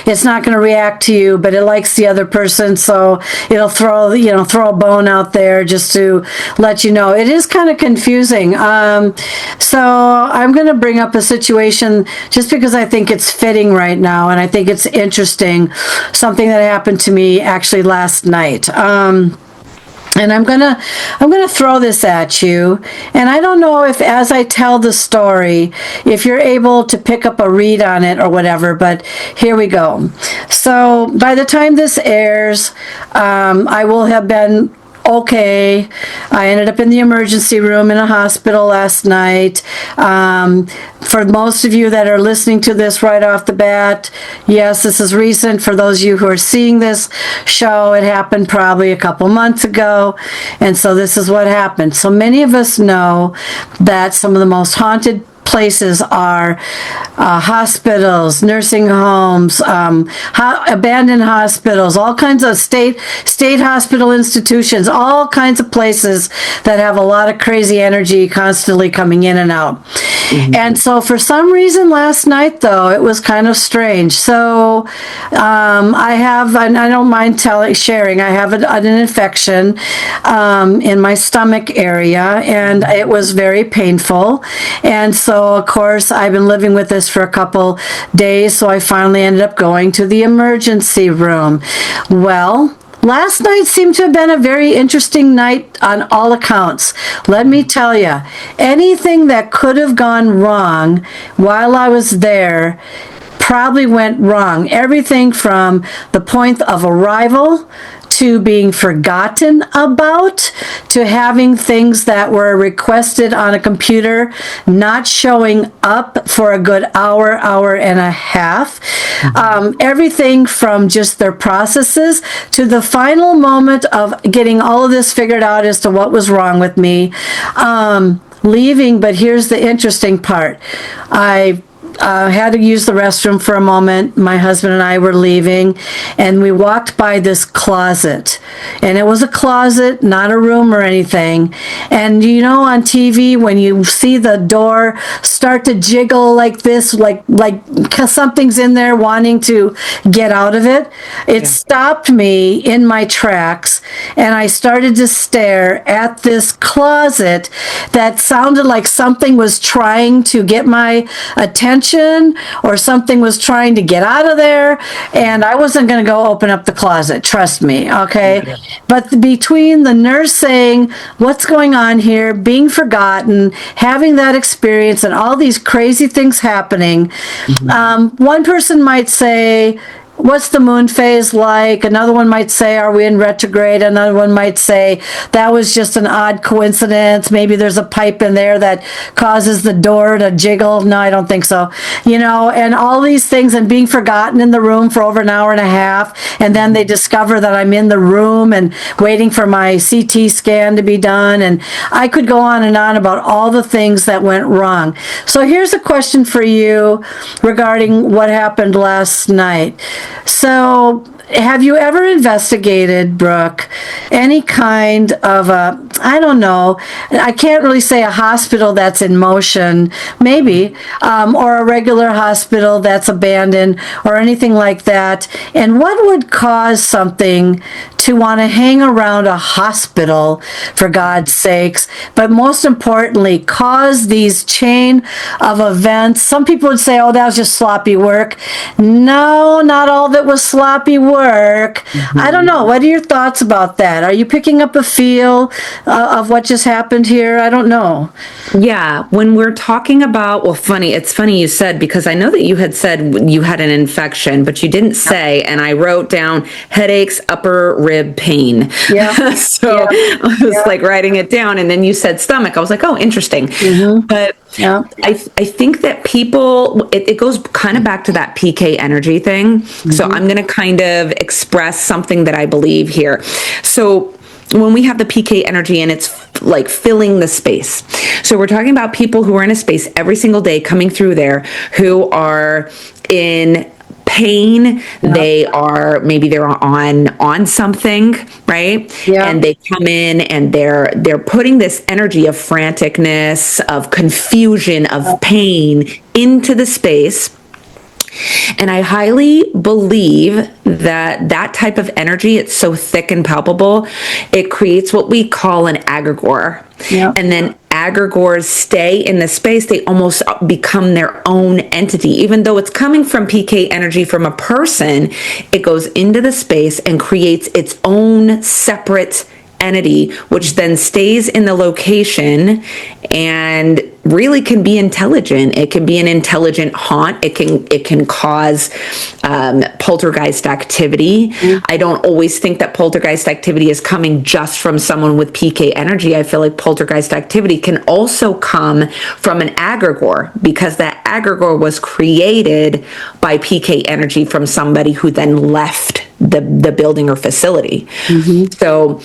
S1: it's not going to react to you, but it likes the other person, so it'll throw a bone out there just to let you know. It is kind of confusing. So I'm going to bring up a situation just because I think it's fitting right now, and I think it's interesting, something that happened to me actually last night. And I'm gonna throw this at you, and I don't know if, as I tell the story, if you're able to pick up a read on it or whatever, but here we go. So by the time this airs, I will have been okay. I ended up in the emergency room in a hospital last night. For most of you that are listening to this right off the bat, yes, this is recent. For those of you who are seeing this show, it happened probably a couple months ago. And so this is what happened. So many of us know that some of the most haunted places are hospitals, nursing homes, abandoned hospitals, all kinds of state hospital institutions, all kinds of places that have a lot of crazy energy constantly coming in and out. Mm-hmm. And so for some reason last night, though, it was kind of strange. So I have, and I don't mind sharing, I have an infection in my stomach area, and it was very painful. And so, of course, I've been living with this for a couple days, so I finally ended up going to the emergency room. Well, last night seemed to have been a very interesting night on all accounts. Let me tell you, anything that could have gone wrong while I was there probably went wrong. Everything from the point of arrival to being forgotten about, to having things that were requested on a computer not showing up for a good hour and a half. Everything from just their processes to the final moment of getting all of this figured out as to what was wrong with me. Leaving, but here's the interesting part. I had to use the restroom for a moment. My husband and I were leaving, and we walked by this closet, and it was a closet, not a room or anything. And you know, on TV, when you see the door start to jiggle like this, like something's in there wanting to get out of it, it stopped me in my tracks, and I started to stare at this closet that sounded like something was trying to get my attention, or something was trying to get out of there, and I wasn't going to go open up the closet, trust me, okay? Yeah. But between the nurse saying, what's going on here, being forgotten, having that experience, and all these crazy things happening, one person might say, what's the moon phase like? Another one might say, are we in retrograde? Another one might say, that was just an odd coincidence. Maybe there's a pipe in there that causes the door to jiggle. No, I don't think so. You know, and all these things, and being forgotten in the room for over an hour and a half. And then they discover that I'm in the room and waiting for my CT scan to be done. And I could go on and on about all the things that went wrong. So here's a question for you regarding what happened last night. So, have you ever investigated, Brooke, any kind of I don't know, I can't really say a hospital that's in motion, maybe, or a regular hospital that's abandoned or anything like that? And what would cause something to want to hang around a hospital, for God's sakes, but most importantly, cause these chain of events. Some people would say, oh, that was just sloppy work. No, not all of it was sloppy work. I don't know. What are your thoughts about that? Are you picking up a feel of what just happened here? I don't know.
S2: Yeah, when we're talking about, well, it's funny you said, because I know that you had said you had an infection, but you didn't say, and I wrote down headaches, upper rib pain.
S1: Yeah.
S2: So I was like writing it down, and then you said stomach. I was like, oh, interesting. But I think that people, it goes kind of back to that PK energy thing. So I'm going to kind of express something that I believe here. So when we have the PK energy and it's like filling the space. So we're talking about people who are in a space every single day coming through there who are in pain. They are, maybe they're on something, right?
S1: Yeah.
S2: And they come in and they're putting this energy of franticness, of confusion, of pain into the space. And I highly believe that that type of energy, it's so thick and palpable, it creates what we call an egregore.
S1: Yeah.
S2: And then egregores stay in the space. They almost become their own entity. Even though it's coming from PK energy from a person, it goes into the space and creates its own separate entity, which then stays in the location and really can be intelligent. It can be an intelligent haunt. It can cause poltergeist activity. I don't always think that poltergeist activity is coming just from someone with PK energy. I feel like poltergeist activity can also come from an egregore, because that egregore was created by PK energy from somebody who then left the building or facility. So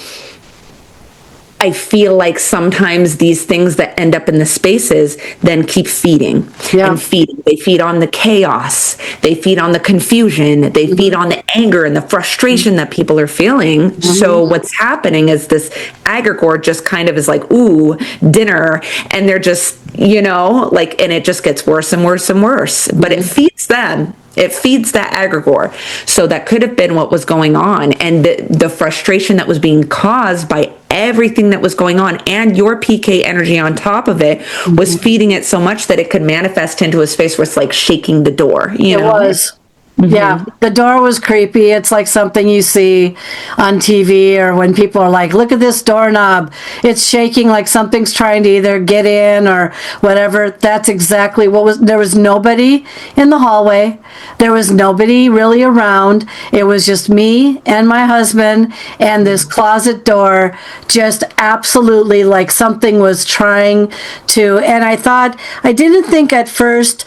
S2: I feel like sometimes these things that end up in the spaces then keep feeding and feeding. They feed on the chaos. They feed on the confusion. They feed on the anger and the frustration that people are feeling. So what's happening is this egregore just kind of is like, ooh, dinner. And they're just, like, and it just gets worse and worse and worse. But it feeds them. It feeds that egregore. So that could have been what was going on. And the frustration that was being caused by everything that was going on and your PK energy on top of it was feeding it so much that it could manifest into a space where it's like shaking the door. It
S1: was. Yeah, the door was creepy. It's like something you see on TV, or when people are like, look at this doorknob. It's shaking like something's trying to either get in or whatever. That's exactly what was. There was nobody in the hallway. There was nobody really around. It was just me and my husband and this closet door, just absolutely like something was trying to. And I didn't think at first,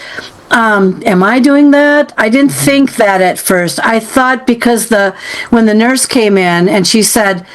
S1: am I doing that? I didn't think that at first. I thought because when the nurse came in and she said,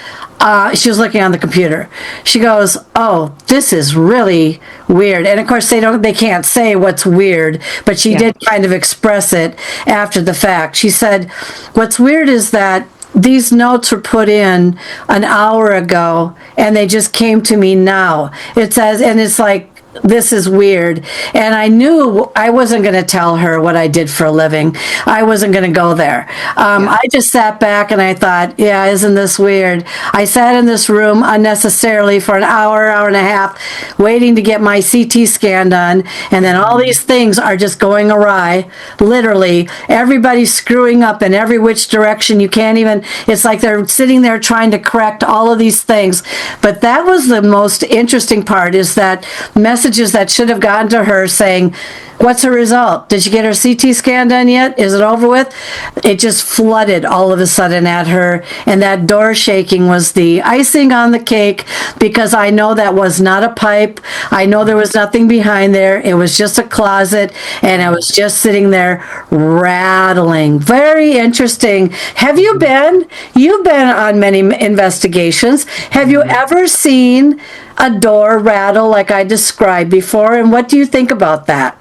S1: she was looking on the computer. She goes, oh, this is really weird. And of course they can't say what's weird, but she did kind of express it after the fact. She said, what's weird is that these notes were put in an hour ago and they just came to me now. It says, and it's like, this is weird. And I knew I wasn't going to tell her what I did for a living. I wasn't going to go there. I just sat back and I thought, yeah, isn't this weird? I sat in this room unnecessarily for an hour and a half, waiting to get my CT scan done. And then all these things are just going awry. Literally, everybody's screwing up in every which direction. You can't even, it's like they're sitting there trying to correct all of these things. But that was the most interesting part, is that messages that should have gotten to her saying, what's her result? Did she get her CT scan done yet? Is it over with? It just flooded all of a sudden at her. And that door shaking was the icing on the cake, because I know that was not a pipe. I know there was nothing behind there. It was just a closet, and I was just sitting there rattling. Very interesting. You've been on many investigations. Have you ever seen a door rattle like I described before? And what do you think about that?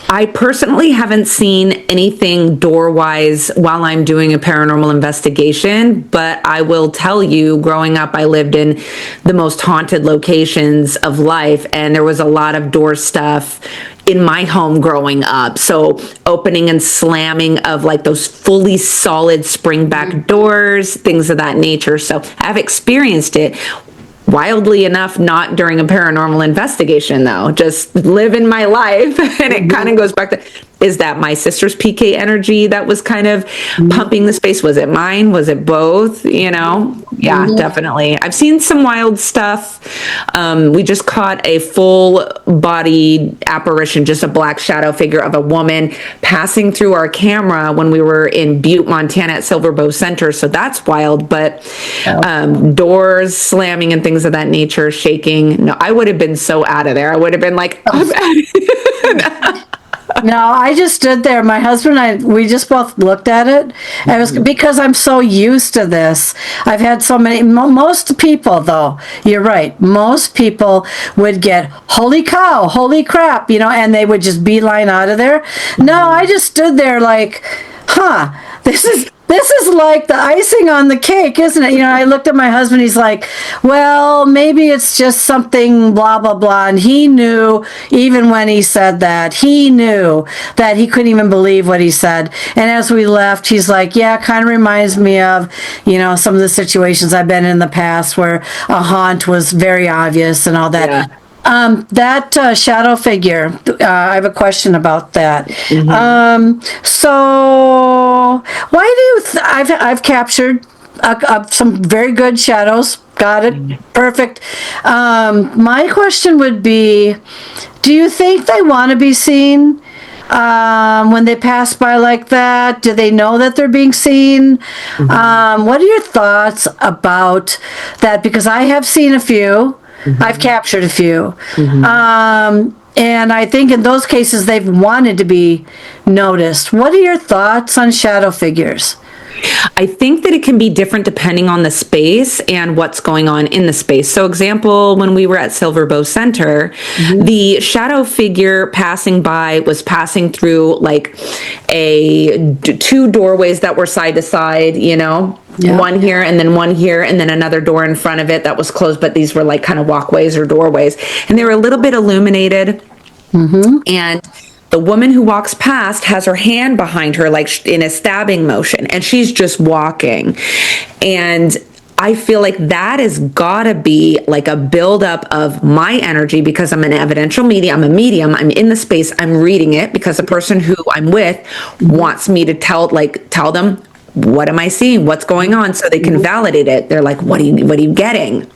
S2: I personally haven't seen anything door-wise while I'm doing a paranormal investigation, but I will tell you, growing up, I lived in the most haunted locations of life, and there was a lot of door stuff in my home growing up. So opening and slamming of like those fully solid spring back doors, things of that nature. So I've experienced it. Wildly enough, not during a paranormal investigation, though, just living my life. And it kind of goes back to, is that my sister's PK energy that was kind of pumping the space? Was it mine? Was it both? You know? Yeah, definitely. I've seen some wild stuff. We just caught a full body apparition, just a black shadow figure of a woman passing through our camera when we were in Butte, Montana at Silver Bow Center. So that's wild. But doors slamming and things of that nature, shaking. No, I would have been so out of there. I would have been like, I'm out of here.
S1: No, I just stood there. My husband and I, we just both looked at it. And it was because I'm so used to this. I've had so many, most people though, you're right. Most people would get, holy cow, holy crap, you know, and they would just beeline out of there. No, I just stood there like, this is like the icing on the cake, isn't it? You know, I looked at my husband, he's like, well, maybe it's just something blah, blah, blah. And he knew, even when he said that, he knew that he couldn't even believe what he said. And as we left, he's like, yeah, kind of reminds me of, you know, some of the situations I've been in the past where a haunt was very obvious and all that. Yeah. That shadow figure, I have a question about that. So why do you, I've captured some very good shadows. Got it. Perfect. My question would be, do you think they want to be seen when they pass by like that? Do they know that they're being seen? What are your thoughts about that? Because I have seen a few. I've captured a few. And I think in those cases, they've wanted to be noticed. What are your thoughts on shadow figures?
S2: I think that it can be different depending on the space and what's going on in the space. So example, when we were at Silver Bow Center, the shadow figure passing by was passing through like two doorways that were side to side, you know, one here and then one here and then another door in front of it that was closed. But these were like kind of walkways or doorways, and they were a little bit illuminated. And the woman who walks past has her hand behind her, like in a stabbing motion, and she's just walking. And I feel like that has gotta be like a buildup of my energy, because I'm an evidential medium. I'm a medium. I'm in the space. I'm reading it because the person who I'm with wants me to tell them, what am I seeing? What's going on? So they can validate it. They're like, what are you getting?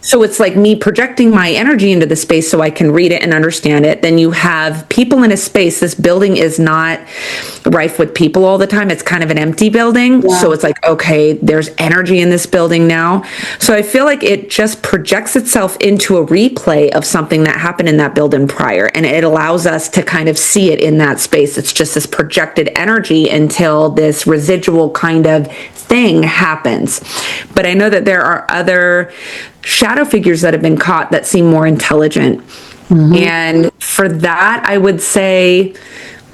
S2: So it's like me projecting my energy into the space so I can read it and understand it. Then you have people in a space. This building is not rife with people all the time. It's kind of an empty building. So it's like, okay, there's energy in this building now. So I feel like it just projects itself into a replay of something that happened in that building prior. And it allows us to kind of see it in that space. It's just this projected energy until this residual kind of thing happens. But I know that there are other shadow figures that have been caught that seem more intelligent. And for that, I would say,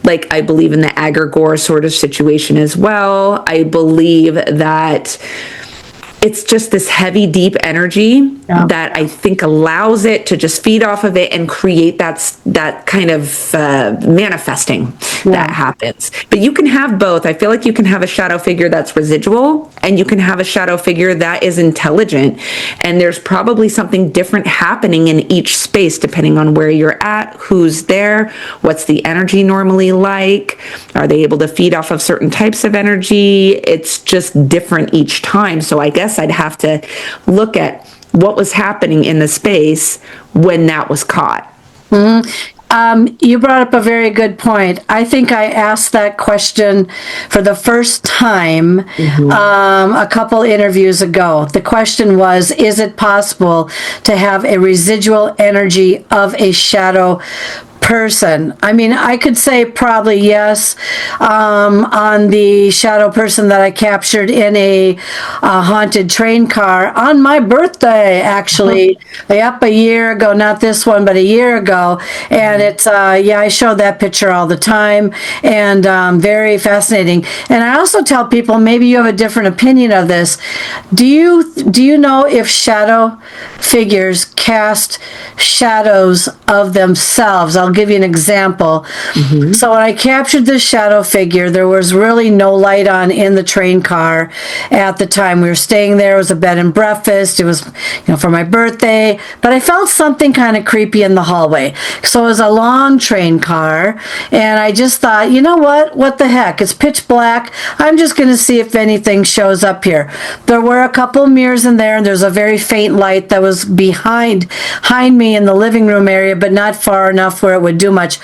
S2: like, I believe in the egregore sort of situation as well. I believe that it's just this heavy, deep energy that I think allows it to just feed off of it and create that kind of manifesting that happens. But you can have both. I feel like you can have a shadow figure that's residual, and you can have a shadow figure that is intelligent. And there's probably something different happening in each space depending on where you're at, who's there, what's the energy normally like, are they able to feed off of certain types of energy? It's just different each time. So I guess I'd have to look at what was happening in the space when that was caught.
S1: You brought up a very good point. I think I asked that question for the first time a couple interviews ago. The question was, is it possible to have a residual energy of a shadow person? I mean, I could say probably yes on the shadow person that I captured in a haunted train car on my birthday, actually. Yep, a year ago, not this one, but a year ago. And it's, I show that picture all the time, and very fascinating. And I also tell people, maybe you have a different opinion of this. Do you know if shadow figures cast shadows of themselves? I'll I'll give you an example. So when I captured this shadow figure, there was really no light on in the train car at the time. We were staying there. It was a bed and breakfast. It was, for my birthday. But I felt something kind of creepy in the hallway. So it was a long train car. And I just thought, you know what? What the heck? It's pitch black. I'm just going to see if anything shows up here. There were a couple mirrors in there, and there's a very faint light that was behind me in the living room area, but not far enough where it would do much.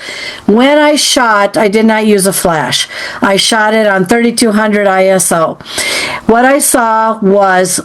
S1: When I shot, I did not use a flash. I shot it on 3200 ISO. What I saw was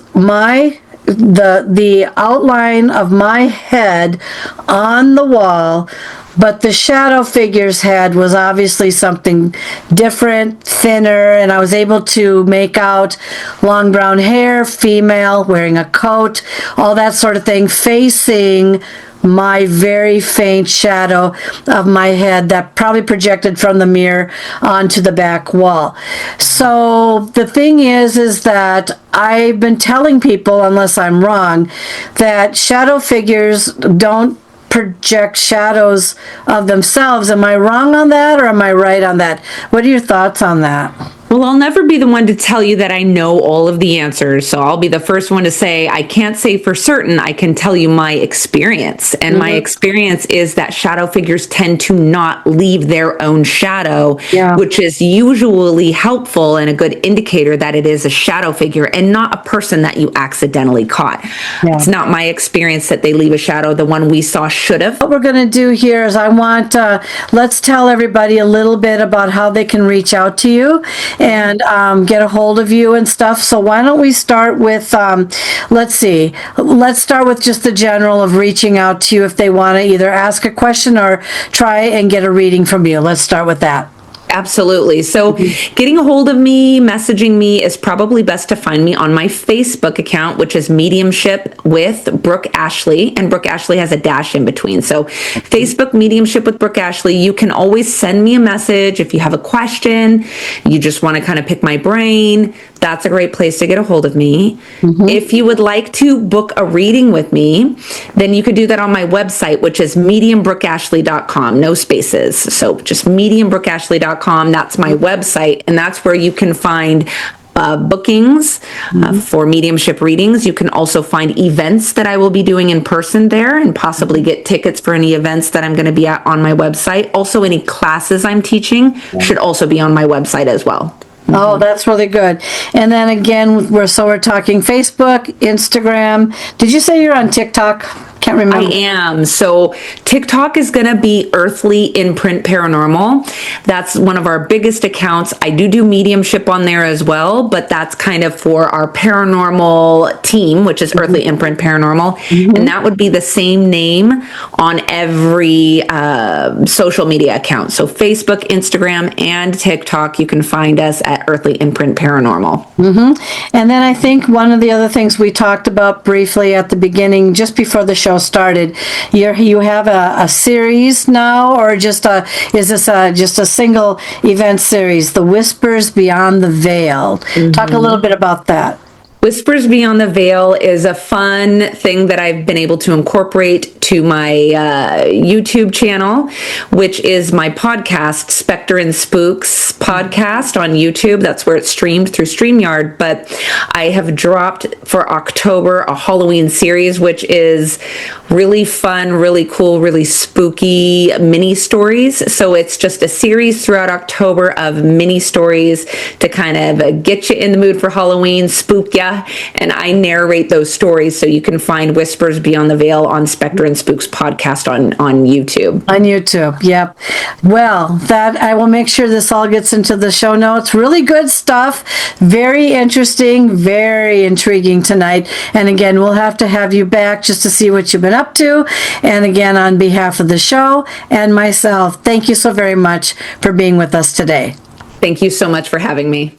S1: the outline of my head on the wall, but the shadow figure's head was obviously something different, thinner, and I was able to make out long brown hair, female, wearing a coat, all that sort of thing, facing my very faint shadow of my head that probably projected from the mirror onto the back wall. So the thing is that I've been telling people, unless I'm wrong, that shadow figures don't project shadows of themselves. Am I wrong on that, or am I right on that? What are your thoughts on that?
S2: Well, I'll never be the one to tell you that I know all of the answers. So I'll be the first one to say, I can't say for certain. I can tell you my experience. And my experience is that shadow figures tend to not leave their own shadow, which is usually helpful and a good indicator that it is a shadow figure and not a person that you accidentally caught. It's not my experience that they leave a shadow. The one we saw should have.
S1: What we're going to do here is let's tell everybody a little bit about how they can reach out to you and get a hold of you and stuff. So why don't we start with, let's start with just the general of reaching out to you if they want to either ask a question or try and get a reading from you. Let's start with that.
S2: Absolutely. So getting a hold of me, messaging me is probably best to find me on my Facebook account, which is Mediumship with Brooke Ashley. And Brooke Ashley has a dash in between. So Facebook Mediumship with Brooke Ashley. You can always send me a message if you have a question, you just want to kind of pick my brain. That's a great place to get a hold of me. If you would like to book a reading with me, then you could do that on my website, which is mediumbrookeashley.com, no spaces. So just mediumbrookeashley.com. That's my website. And that's where you can find bookings for mediumship readings. You can also find events that I will be doing in person there and possibly get tickets for any events that I'm going to be at on my website. Also, any classes I'm teaching should also be on my website as well.
S1: Oh, that's really good. And then again, we're talking Facebook, Instagram. Did you say you're on TikTok? Can't remember.
S2: I am. So TikTok is going to be Earthly Imprint Paranormal. That's one of our biggest accounts. I do mediumship on there as well, but that's kind of for our paranormal team, which is Earthly Imprint Paranormal. And that would be the same name on every social media account. So Facebook, Instagram, and TikTok, you can find us at Earthly Imprint Paranormal.
S1: And then I think one of the other things we talked about briefly at the beginning, just before the show started, you have a series now, or is this just a single event series, The Whispers Beyond the Veil? Talk a little bit about that.
S2: Whispers Beyond the Veil is a fun thing that I've been able to incorporate to my YouTube channel, which is my podcast, Spectre and Spooks podcast on YouTube. That's where it's streamed through StreamYard. But I have dropped for October a Halloween series, which is really fun, really cool, really spooky mini stories. So it's just a series throughout October of mini stories to kind of get you in the mood for Halloween, spook ya. And I narrate those stories, so you can find Whispers Beyond the Veil on Spectre and Spooks podcast on YouTube.
S1: On YouTube, yep. Well, that I will make sure this all gets into the show notes. Really good stuff. Very interesting, very intriguing tonight. And again, we'll have to have you back just to see what you've been up to. And again, on behalf of the show and myself, thank you so very much for being with us today.
S2: Thank you so much for having me.